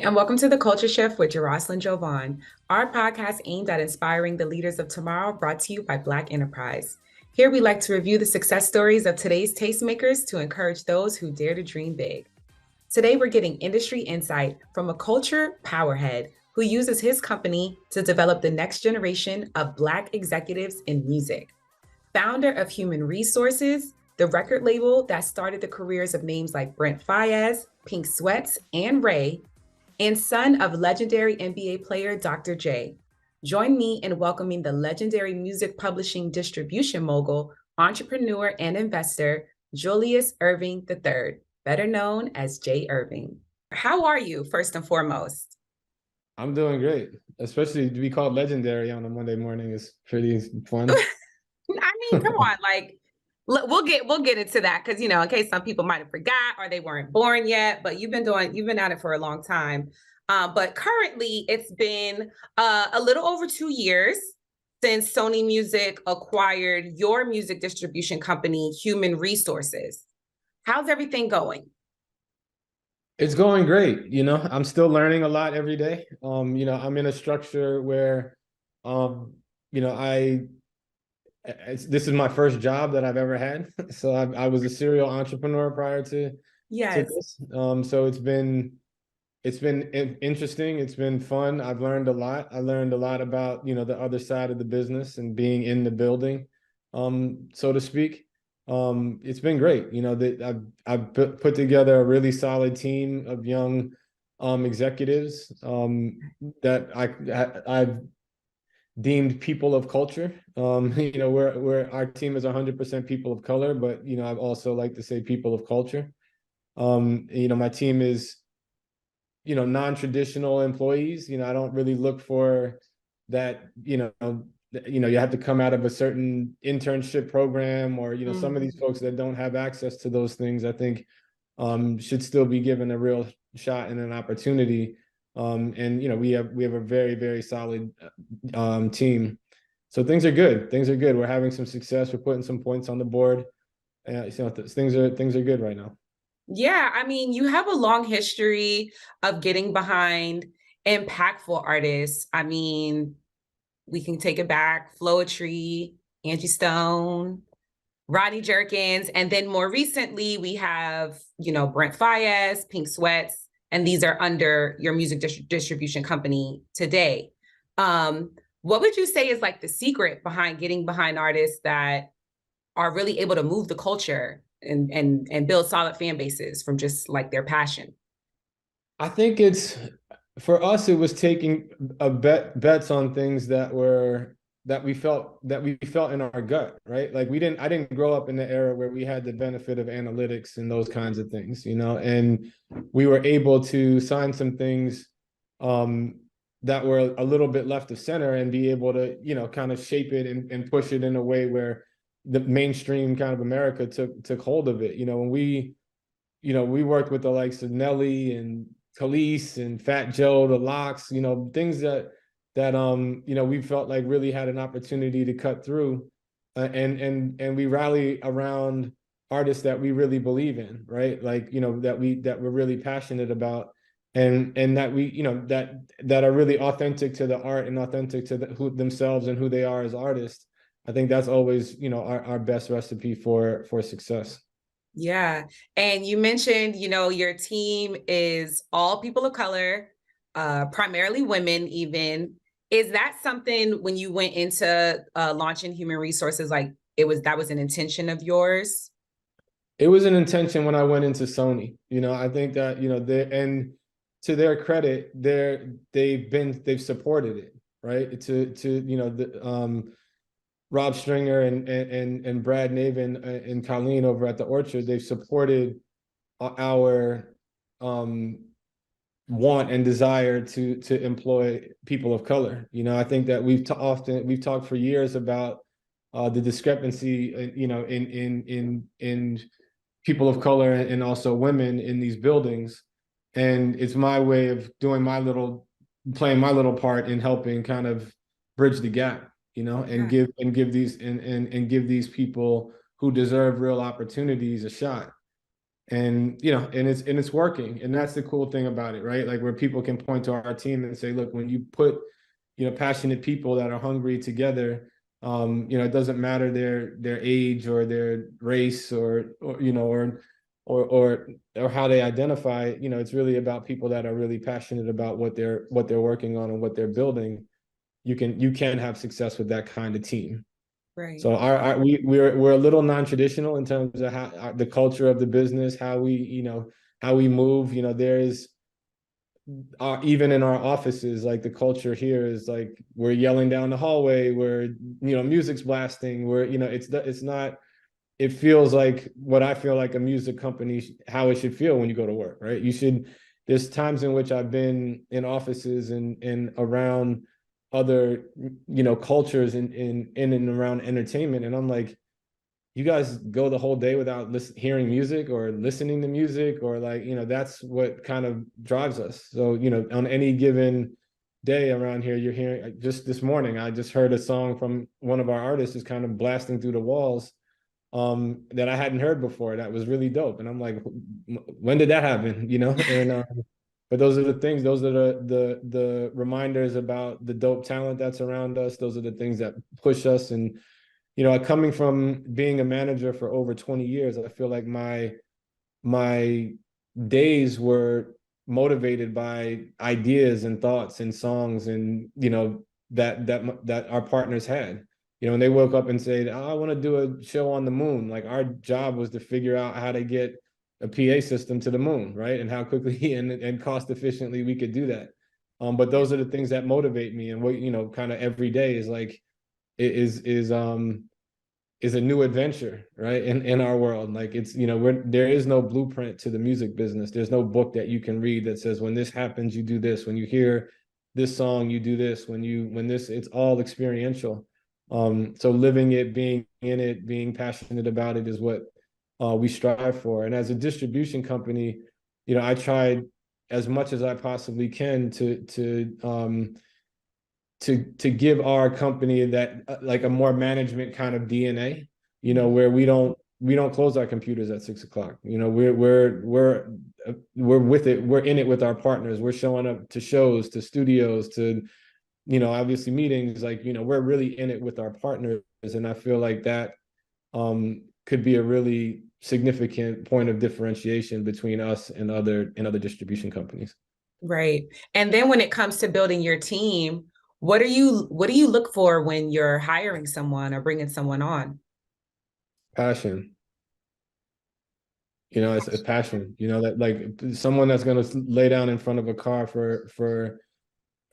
And welcome to The Culture Shift with Jocelyn Jovan, our podcast aimed at inspiring the leaders of tomorrow, brought to you by Black Enterprise. Here we like to review the success stories of today's tastemakers to encourage those who dare to dream big. Today, we're getting industry insight from a culture powerhead who uses his company to develop the next generation of Black executives in music. Founder of Human Resources, the record label that started the careers of names like Brent Faiyaz, Pink Sweats, and Ray, and son of legendary NBA player Dr. J. Join me in welcoming the legendary music publishing distribution mogul, entrepreneur, and investor, Julius Erving III, better known as J Erving. How are you, first and foremost? I'm doing great, especially to be called legendary on a Monday morning is pretty fun. I mean, come on, like we'll get into that because in case some people might have forgot or they weren't born yet, but you've been at it for a long time. But currently, it's been a little over 2 years since Sony Music acquired your music distribution company, Human Resources. How's everything going? It's going great. I'm still learning a lot every day. I'm in a structure where, this is my first job that I've ever had. So I was a serial entrepreneur prior to Yes. this. So it's been interesting. It's been fun. I've learned a lot. I learned a lot about, the other side of the business and being in the building, so to speak. It's been great. I've put together a really solid team of young executives that I've deemed people of culture. Where our team is 100% people of color, but I've also like to say people of culture. My team is non-traditional employees. I don't really look for that, you have to come out of a certain internship program or, some of these folks that don't have access to those things, I think should still be given a real shot and an opportunity. We have a very, very solid team. So things are good. Things are good. We're having some success. We're putting some points on the board. Things are good right now. Yeah, I mean, you have a long history of getting behind impactful artists. I mean, we can take it back, Floetry, Angie Stone, Rodney Jerkins, and then more recently we have, Brent Faiyaz, Pink Sweats, and these are under your music distribution company today. What would you say is like the secret behind getting behind artists that are really able to move the culture and build solid fan bases from just like their passion? I think for us, it was taking bets on things that we felt in our gut, right? Like I didn't grow up in the era where we had the benefit of analytics and those kinds of things, and we were able to sign some things that were a little bit left of center and be able to, kind of shape it and push it in a way where the mainstream kind of America took hold of it. When we worked with the likes of Nelly and Khalees and Fat Joe, the Locks, things that we felt like really had an opportunity to cut through, and we rally around artists that we really believe in, right? Like that we're really passionate about, and that we that are really authentic to the art and authentic to themselves and who they are as artists. I think that's always our best recipe for success. Yeah. And you mentioned, your team is all people of color, primarily women even. Is that something when you went into launching Human Resources, like that was an intention of yours? It was an intention when I went into Sony. I think that, and to their credit, they've supported it, right? Rob Stringer and Brad Navin and Colleen over at the Orchard, they've supported our want and desire to employ people of color. I think that we've talked for years about the discrepancy, in people of color and also women in these buildings, and it's my way of playing my little part in helping kind of bridge the gap. And give these people who deserve real opportunities a shot. And it's working, and that's the cool thing about it, right? Like where people can point to our team and say, look, when you put passionate people that are hungry together, it doesn't matter their age or their race or how they identify. It's really about people that are really passionate about what they're working on and what they're building. You can have success with that kind of team. Right. So we're a little non-traditional in terms of how the culture of the business, how we move. There's even in our offices, like the culture here is like we're yelling down the hallway, where music's blasting, where it's not. It feels like what I feel like a music company how it should feel when you go to work, right? You should. There's times in which I've been in offices and around other cultures in and around entertainment, and I'm like, you guys go the whole day without hearing music or listening to music, or like that's what kind of drives us. So on any given day around here, you're hearing. Just this morning I just heard a song from one of our artists is kind of blasting through the walls, that I hadn't heard before, that was really dope, and I'm like, when did that happen? And but those are the things, those are the reminders about the dope talent that's around us. Those are the things that push us. And coming from being a manager for over 20 years, I feel like my days were motivated by ideas and thoughts and songs, and that our partners had. And they woke up and said, oh, I want to do a show on the moon. Like our job was to figure out how to get a PA system to the moon, right? And how quickly and cost efficiently we could do that. But those are the things that motivate me, and what kind of every day is like is a new adventure, right? In our world. Like it's, there is no blueprint to the music business. There's no book that you can read that says when this happens, you do this. When you hear this song, you do this. It's all experiential. So living it, being in it, being passionate about it is what we strive for. And as a distribution company, I tried as much as I possibly can to give our company that like a more management kind of DNA, where we don't close our computers at 6 o'clock. We're with it. We're in it with our partners. We're showing up to shows, to studios, to obviously meetings. Like we're really in it with our partners, and I feel like that could be a really significant point of differentiation between us and other distribution companies. Right. And then when it comes to building your team, what do you look for when you're hiring someone or bringing someone on? Passion. It's a passion. That like someone that's going to lay down in front of a car for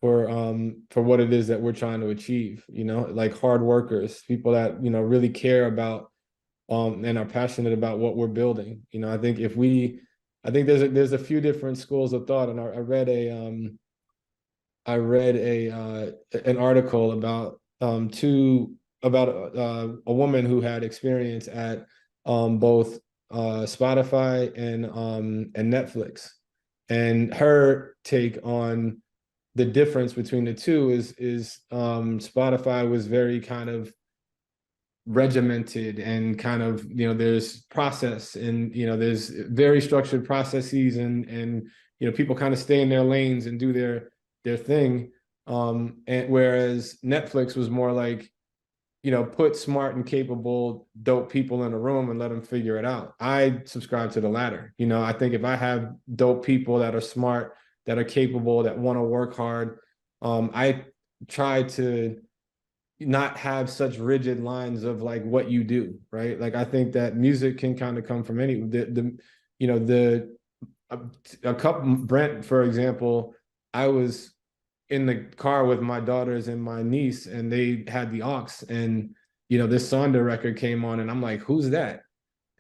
what it is that we're trying to achieve. Like hard workers, people that really care about and are passionate about what we're building. I think there's a few different schools of thought, and I read an article about a woman who had experience at both Spotify and Netflix, and her take on the difference between the two is Spotify was very kind of regimented, and kind of there's process, and there's very structured processes, and people kind of stay in their lanes and do their thing, and whereas Netflix was more like put smart and capable dope people in a room and let them figure it out. I subscribe to the latter. I think if I have dope people that are smart, that are capable, that want to work hard, I try to not have such rigid lines of like what you do, right? Like I think that music can kind of come from any the you know the a couple Brent, for example. I was in the car with my daughters and my niece, and they had the aux, and this Sonder record came on, and I'm like, who's that?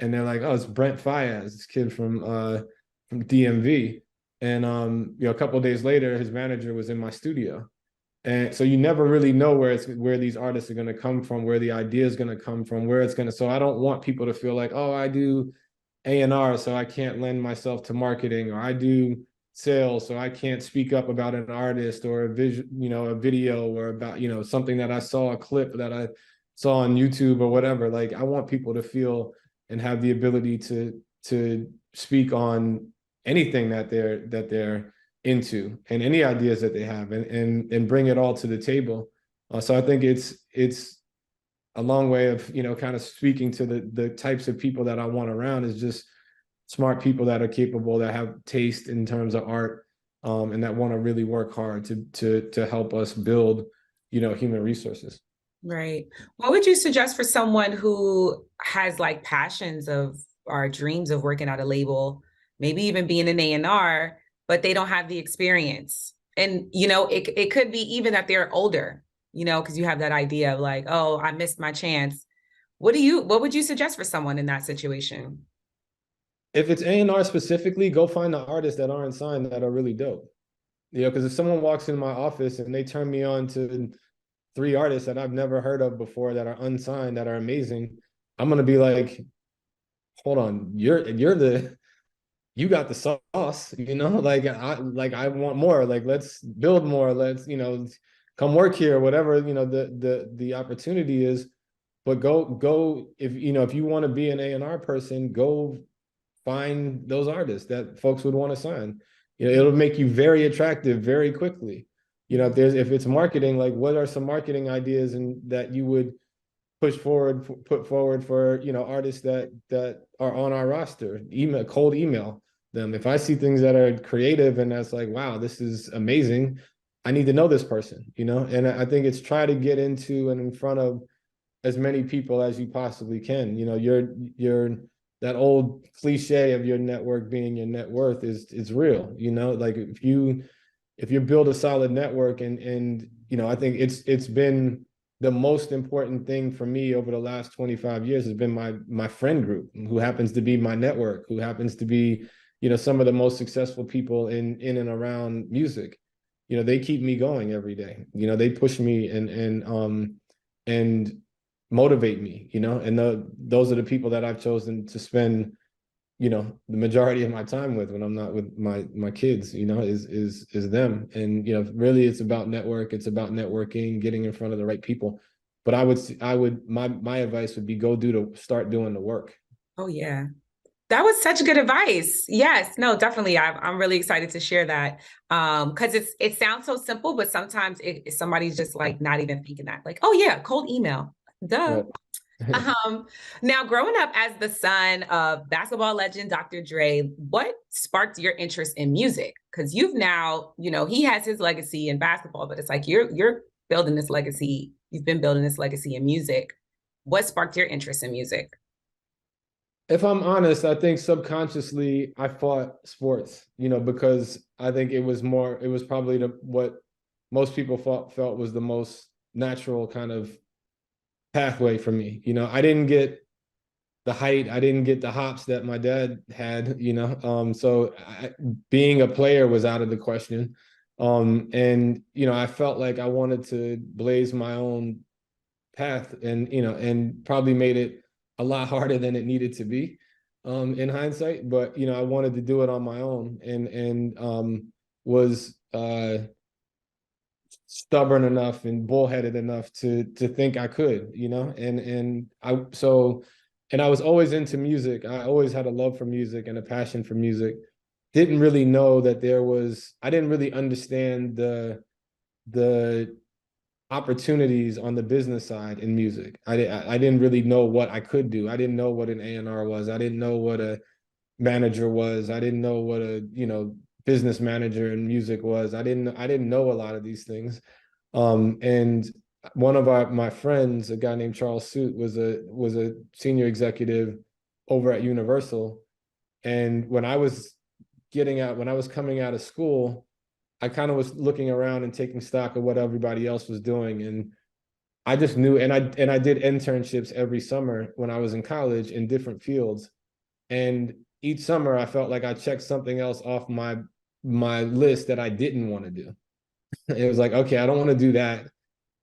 And they're like, oh, it's Brent Fayez, this kid from DMV. And a couple of days later, his manager was in my studio. And so you never really know where these artists are going to come from, where the idea is going to come from, where it's going to. So I don't want people to feel like, oh, I do A&R, so I can't lend myself to marketing, or I do sales, so I can't speak up about an artist or a video, or about something that I saw, a clip that I saw on YouTube or whatever. Like I want people to feel and have the ability to speak on anything that they're into and any ideas that they have, and bring it all to the table. So I think it's a long way of, kind of speaking to the types of people that I want around, is just smart people that are capable, that have taste in terms of art, and that want to really work hard to help us build, human resources. Right. What would you suggest for someone who has like passions of or dreams of working at a label, maybe even being an A&R, but they don't have the experience? And it could be even that they're older, because you have that idea of like, oh, I missed my chance. What would you suggest for someone in that situation? If it's A&R specifically, go find the artists that aren't signed that are really dope. Because if someone walks in my office and they turn me on to three artists that I've never heard of before that are unsigned, that are amazing, I'm gonna be like, hold on, you got the sauce, like I want more. Like, let's build more. Let's, come work here, whatever, the opportunity is. But go if you want to be an A&R person, go find those artists that folks would want to sign. It'll make you very attractive very quickly. If it's marketing, like, what are some marketing ideas and that you would put forward for, artists that are on our roster? Cold email them. If I see things that are creative and that's like, wow, this is amazing, I need to know this person. And I think it's try to get into and in front of as many people as you possibly can. You're that old cliche of your network being your net worth is real. Like, if you build a solid network, and I think it's been the most important thing for me over the last 25 years has been my friend group, who happens to be my network, who happens to be, some of the most successful people in and around music. They keep me going every day. They push me and motivate me, and those are the people that I've chosen to spend, the majority of my time with when I'm not with my kids, is them. And, really it's about it's about networking, getting in front of the right people. But my advice would be, start doing the work. Oh yeah. That was such good advice. Yes, no, definitely. I'm really excited to share that. Because it sounds so simple, but sometimes somebody's just like not even thinking that. Like, oh yeah, cold email. Duh. Right. Now, growing up as the son of basketball legend Dr. Dre, what sparked your interest in music? Because you've now, he has his legacy in basketball, but it's like you're building this legacy. You've been building this legacy in music. What sparked your interest in music? If I'm honest, I think subconsciously I fought sports, because I think it was probably what most people felt was the most natural kind of pathway for me. I didn't get the height, I didn't get the hops that my dad had, so being a player was out of the question. And I felt like I wanted to blaze my own path, and probably made it a lot harder than it needed to be, in hindsight. But I wanted to do it on my own, and was stubborn enough and bullheaded enough to think I could, and I was always into music. I always had a love for music and a passion for music. Didn't really know that I didn't really understand the opportunities on the business side in music. I didn't really know what I could do. I didn't know what an A&R was. I didn't know what a manager was. I didn't know what a, business manager in music was. I didn't know a lot of these things. And one of my friends, a guy named Charles Suit, was a senior executive over at Universal. And when I was coming out of school, I kind of was looking around and taking stock of what everybody else was doing. And I just knew, and I did internships every summer when I was in college in different fields. And each summer I felt like I checked something else off my list that I didn't want to do. It was like, okay, I don't want to do that.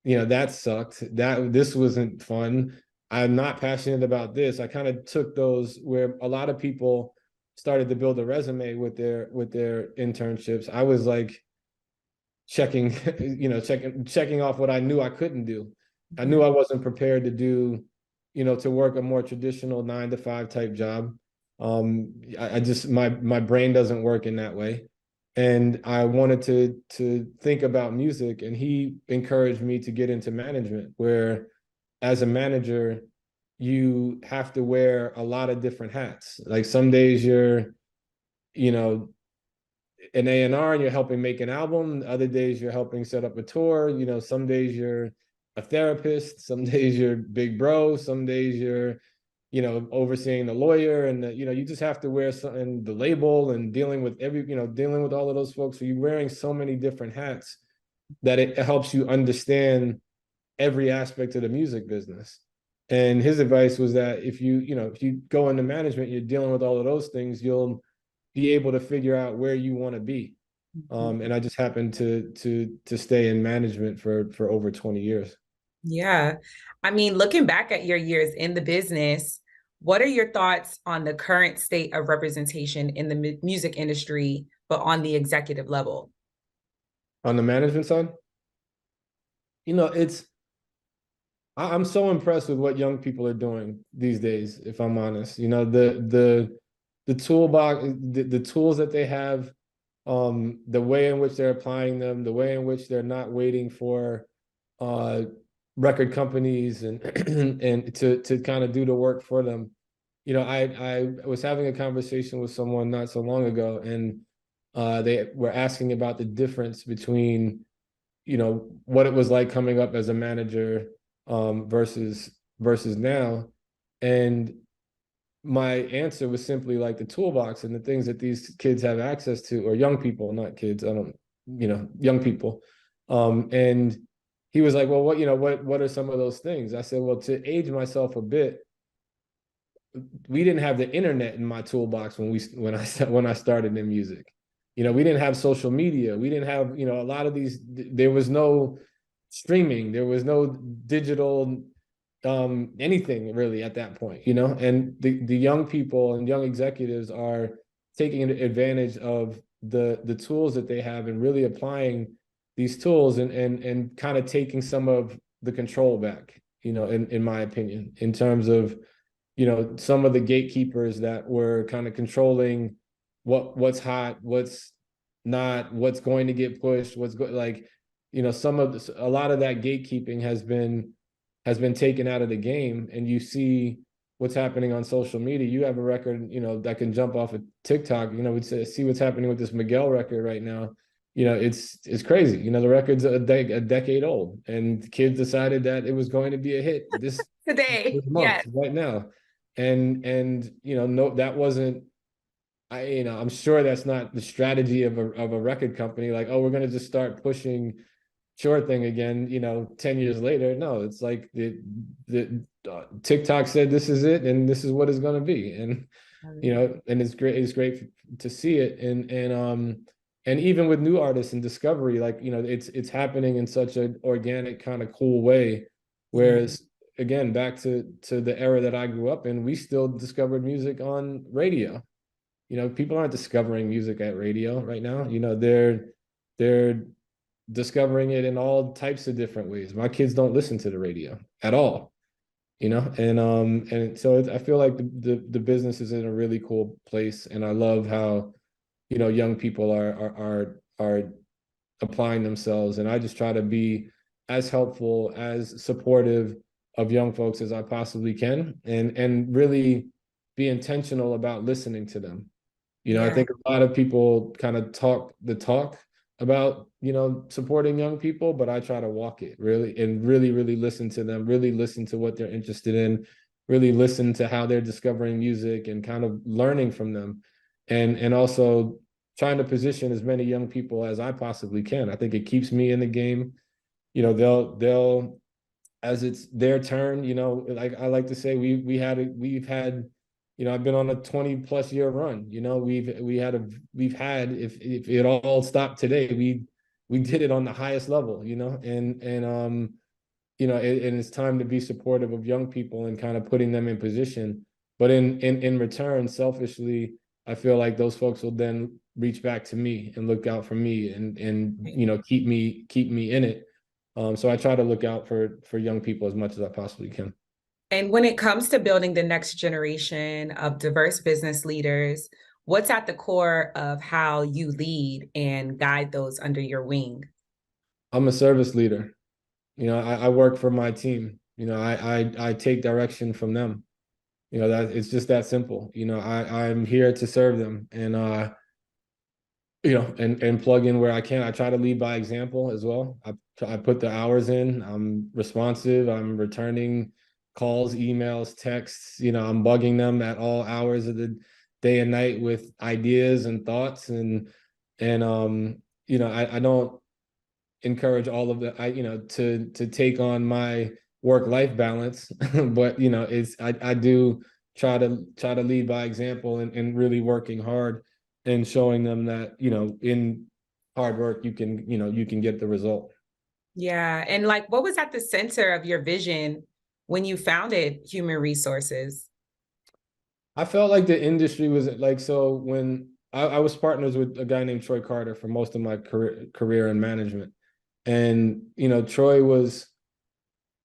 That sucked. This wasn't fun. I'm not passionate about this. I kind of took those where a lot of people started to build a resume with their internships. I was like checking, checking off what I knew I couldn't do. I knew I wasn't prepared to do, to work a more traditional 9 to 5 type job. I just my brain doesn't work in that way. And I wanted to think about music, and he encouraged me to get into management, where as a manager, you have to wear a lot of different hats. Like some days you're, you know, an A&R and you're helping make an album. Other days you're helping set up a tour. Some days you're a therapist. Some days you're big bro. Some days you're, overseeing the lawyer, and you just have to wear something, the label, and dealing with dealing with all of those folks. So you're wearing so many different hats that it helps you understand every aspect of the music business. And his advice was that if you go into management, you're dealing with all of those things, you'll be able to figure out where you want to be. And I just happened to stay in management for over 20 years. Yeah. I mean, looking back at your years in the business, what are your thoughts on the current state of representation in the music industry, but on the executive level? On the management side, it's I'm so impressed with what young people are doing these days, if I'm honest. The toolbox, the tools that they have, the way in which they're applying them, the way in which they're not waiting for uh record companies and and to kind of do the work for them. I was having a conversation with someone not so long ago, and they were asking about the difference between what it was like coming up as a manager versus now. And my answer was simply like the toolbox and the things that these kids have access to, or young people, not kids. I don't, young people. And he was like, well, what are some of those things? I said, well, to age myself a bit, we didn't have the internet in my toolbox when I started in music. We didn't have social media. We didn't have, a lot of these, there was no streaming, there was no digital anything really at that point, and the young people and young executives are taking advantage of the tools that they have and really applying these tools and kind of taking some of the control back, in my opinion, in terms of some of the gatekeepers that were kind of controlling what's hot, what's not, what's going to get pushed, like, a lot of that gatekeeping has been taken out of the game, and you see what's happening on social media. You have a record, that can jump off of TikTok. We see what's happening with this Miguel record right now. It's crazy. The record's a decade old, and kids decided that it was going to be a hit Today, this month, yes. right now. And no, that wasn't, I'm sure that's not the strategy of a record company. Like, oh, we're gonna just start pushing short thing again, 10 years later. No, it's like the TikTok said this is it, and this is what it's gonna be. And and it's great to see it. And even with new artists and discovery, like, it's happening in such an organic, kind of cool way. Whereas, again, back to the era that I grew up in, we still discovered music on radio. People aren't discovering music at radio right now. They're discovering it in all types of different ways. My kids don't listen to the radio at all, and so I feel like the business is in a really cool place, and I love how young people are applying themselves, and I just try to be as helpful, as supportive of young folks as I possibly can, and really be intentional about listening to them. I Yeah. think a lot of people kind of talk the talk about, supporting young people, but I try to walk it really, and really, really listen to them, really listen to what they're interested in, really listen to how they're discovering music and kind of learning from them. And also trying to position as many young people as I possibly can. I think it keeps me in the game. They'll as it's their turn, like I like to say, we've had, I've been on a 20 plus year run. We've had, if it all stopped today, we did it on the highest level, and it's time to be supportive of young people and kind of putting them in position. But in return, selfishly, I feel like those folks will then reach back to me and look out for me and keep me in it. So I try to look out for young people as much as I possibly can. And when it comes to building the next generation of diverse business leaders, what's at the core of how you lead and guide those under your wing? I'm a service leader. I work for my team. I take direction from them. That it's just that simple. I'm here to serve them and and plug in where I can. I try to lead by example as well. I put the hours in. I'm responsive. I'm returning calls, emails, texts. I'm bugging them at all hours of the day and night with ideas and thoughts and I don't encourage all of the to take on my work-life balance but it's I do try to lead by example and really working hard and showing them that in hard work you can get the result. Yeah. And like, what was at the center of your vision when you founded Human Resources? I felt like the industry was like, so when I was partners with a guy named Troy Carter for most of my career in management, and Troy was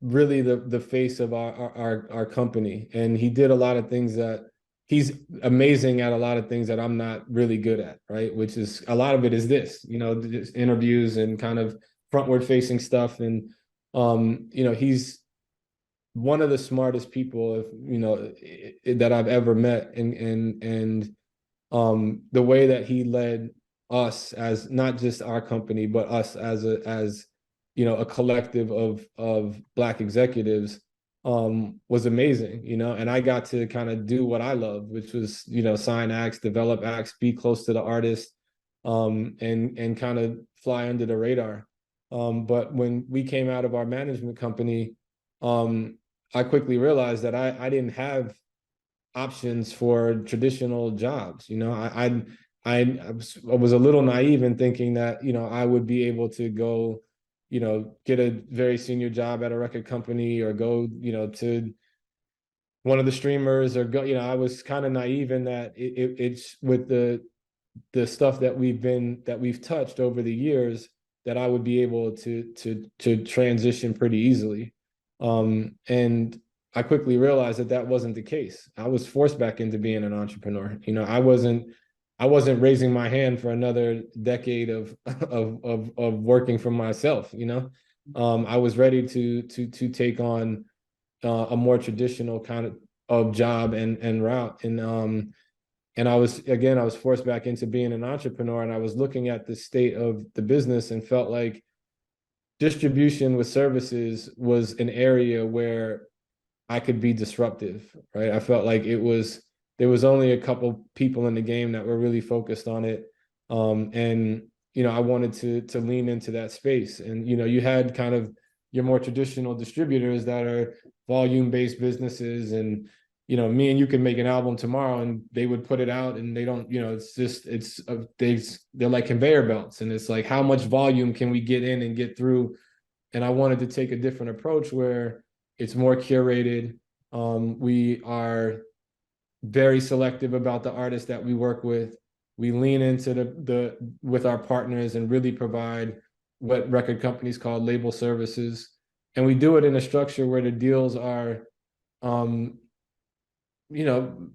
really the face of our company, and he did a lot of things that he's amazing at, a lot of things that I'm not really good at, right? Which is a lot of it is this, just interviews and kind of frontward facing stuff. And he's one of the smartest people, that I've ever met. And the way that he led us, as not just our company but us as a collective of Black executives, was amazing. And I got to kind of do what I love, which was sign acts, develop acts, be close to the artist, and kind of fly under the radar. But when we came out of our management company, I quickly realized that I didn't have options for traditional jobs. I was a little naive in thinking that I would be able to go get a very senior job at a record company, or go to one of the streamers, or go. I was kind of naive in that it's with the stuff that we've touched over the years, that I would be able to transition pretty easily. And I quickly realized that that wasn't the case. I was forced back into being an entrepreneur. I wasn't raising my hand for another decade of working for myself. I was ready to take on a more traditional kind of job and route. And I was forced back into being an entrepreneur, and I was looking at the state of the business and felt like distribution with services was an area where I could be disruptive, right? I felt like there was only a couple people in the game that were really focused on it. And I wanted to lean into that space. And you had kind of your more traditional distributors that are volume-based businesses, and me and you can make an album tomorrow and they would put it out, and they don't, they're like conveyor belts, and it's like, how much volume can we get in and get through? And I wanted to take a different approach where it's more curated. We are very selective about the artists that we work with. We lean into the with our partners and really provide what record companies call label services. And we do it in a structure where the deals are you know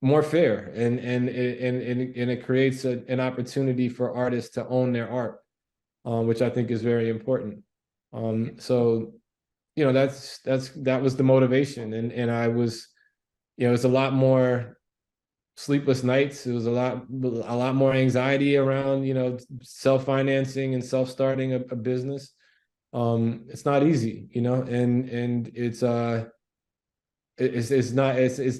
more fair, and it creates an opportunity for artists to own their art, which I think is very important. So that was the motivation, and I was, it's a lot more sleepless nights. It was a lot more anxiety around self-financing and self-starting a business. It's not easy, and it's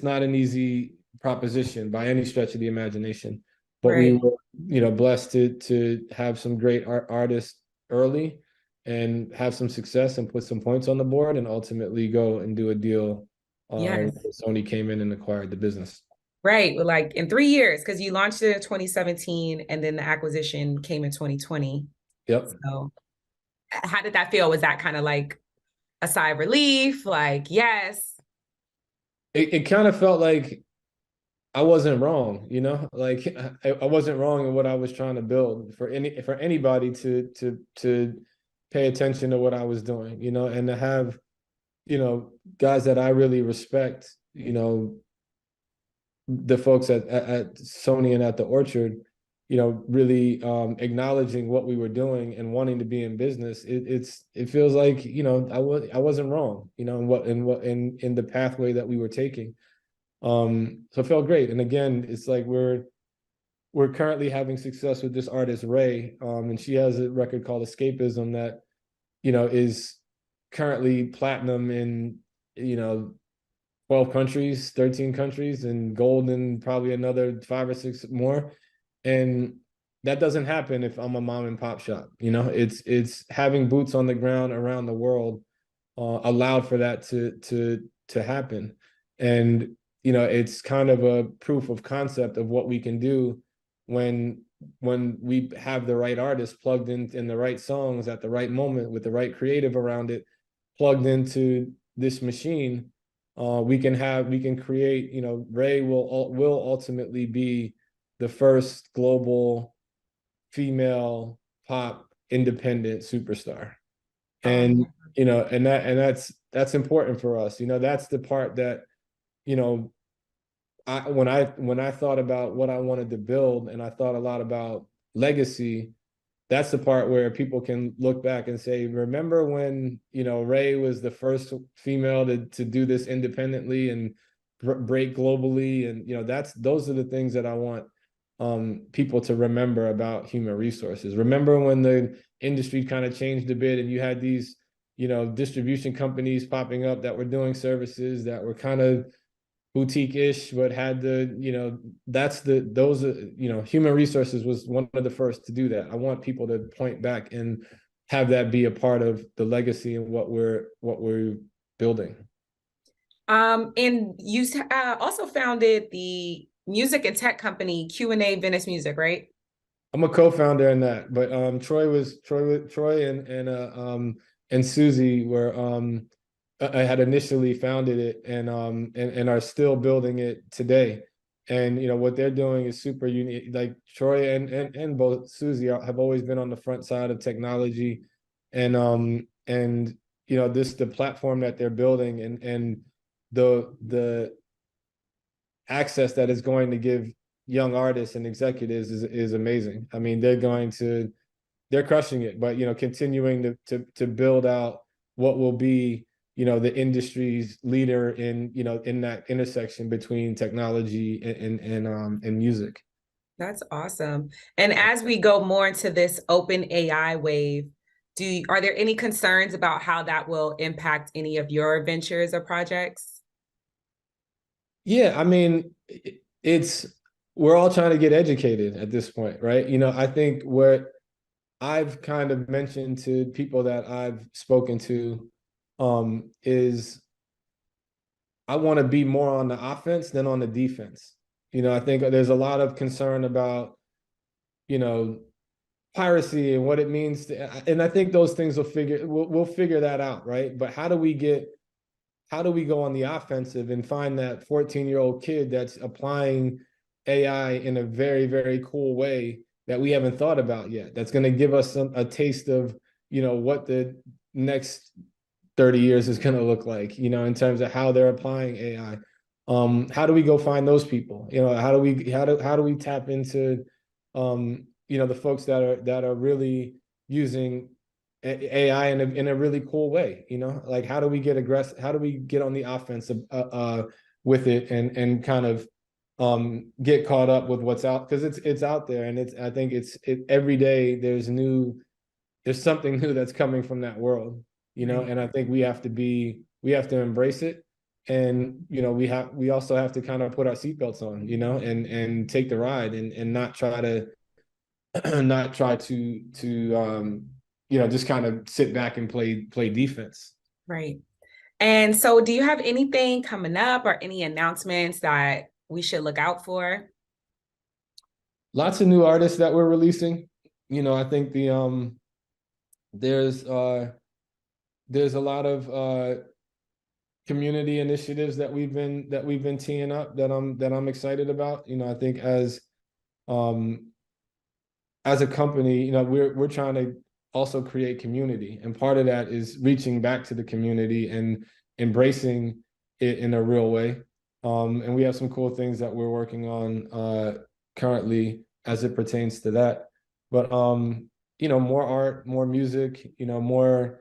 not an easy proposition by any stretch of the imagination. But we Right. were blessed to have some great artists early, and have some success and put some points on the board, and ultimately go and do a deal. Yes. Sony came in and acquired the business. Right. Well, like in 3 years, because you launched it in 2017 and then the acquisition came in 2020. Yep. So how did that feel? Was that kind of like a sigh of relief? Like, yes. It kind of felt like I wasn't wrong, like I wasn't wrong in what I was trying to build, for anybody to pay attention to what I was doing, and to have guys that I really respect, the folks at Sony and at the Orchard, really acknowledging what we were doing and wanting to be in business. It feels like, I wasn't wrong, in the pathway that we were taking. So it felt great. And again, it's like we're currently having success with this artist Ray, and she has a record called Escapism that is currently platinum in 12 countries, 13 countries, and gold in probably another 5 or 6 more. And that doesn't happen if I'm a mom and pop shop. It's having boots on the ground around the world allowed for that to happen. And it's kind of a proof of concept of what we can do when we have the right artist plugged in the right songs at the right moment with the right creative around it, plugged into this machine. We can create. Ray will ultimately be the first global female pop independent superstar. And that's important for us. That's the part that you know when I thought about what I wanted to build, and I thought a lot about legacy. That's the part where people can look back and say, remember when Ray was the first female to do this independently and break globally. And those are the things that I want people to remember about human resources. Remember when the industry kind of changed a bit and you had these distribution companies popping up that were doing services that were kind of boutique-ish, but had human resources was one of the first to do that. I want people to point back and have that be a part of the legacy and what we're building. And you also founded the music and tech company Q&A Venice Music, right? I'm a co-founder in that, but Troy and Susie were I had initially founded it and are still building it today. And what they're doing is super unique. Like Troy and both Susie have always been on the front side of technology, and the platform that they're building and the access that is going to give young artists and executives is amazing. I mean, they're crushing it, but continuing to build out what will be the industry's leader in that intersection between technology and music. That's awesome. And as we go more into this open AI wave, are there any concerns about how that will impact any of your ventures or projects? Yeah, I mean, we're all trying to get educated at this point, right? I think what I've kind of mentioned to people that I've spoken to is I want to be more on the offense than on the defense. I think there's a lot of concern about, piracy and what it means and I think those things we'll figure that out, right? But how do we go on the offensive and find that 14-year-old kid that's applying AI in a very, very cool way that we haven't thought about yet? That's going to give us a taste of, what the next 30 years is going to look like, in terms of how they're applying AI. How do we go find those people? How do we tap into, the folks that are really using AI in a really cool way? Like how do we get aggressive? How do we get on the offense with it and kind of get caught up with what's out, because it's out there, and I think every day there's something new that's coming from that world. And I think we have to embrace it. And we also have to kind of put our seatbelts on, and take the ride and not try to just kind of sit back and play defense. Right. And so do you have anything coming up or any announcements that we should look out for? Lots of new artists that we're releasing. I think there's a lot of community initiatives that we've been teeing up that I'm excited about. I think as a company, we're trying to also create community, and part of that is reaching back to the community and embracing it in a real way. And we have some cool things that we're working on currently as it pertains to that. But more art, more music, more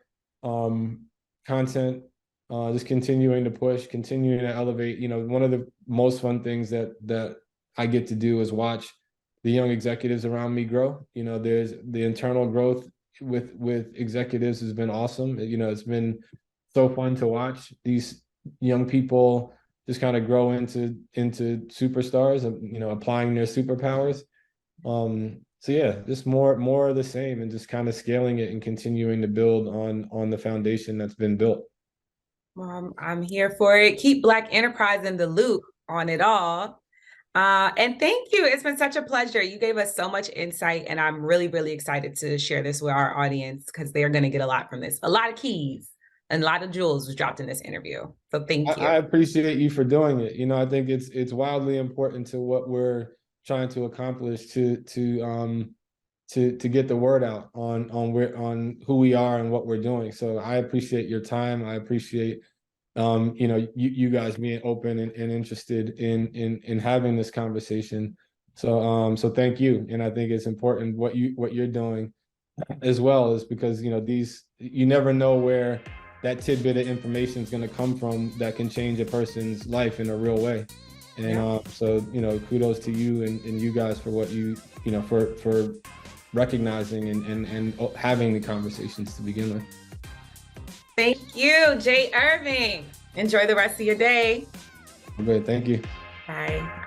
content, just continuing to push, continuing to elevate. One of the most fun things that I get to do is watch the young executives around me grow. There's the internal growth with executives has been awesome. It's been so fun to watch these young people just kind of grow into superstars, applying their superpowers. So yeah, just more of the same, and just kind of scaling it and continuing to build on the foundation that's been built. I'm here for it. Keep Black Enterprise in the loop on it all. And thank you. It's been such a pleasure. You gave us so much insight, and I'm really, really excited to share this with our audience because they're going to get a lot from this. A lot of keys and a lot of jewels was dropped in this interview. So thank you. I appreciate you for doing it. I think it's wildly important to what we're trying to accomplish to get the word out on who we are and what we're doing. So I appreciate your time. I appreciate you guys being open and interested in having this conversation. So thank you. And I think it's important what you're doing as well, is because you never know where that tidbit of information is going to come from that can change a person's life in a real way. And so kudos to you and you guys for what for recognizing and having the conversations to begin with. Thank you, J Erving. Enjoy the rest of your day. Okay, thank you. Bye.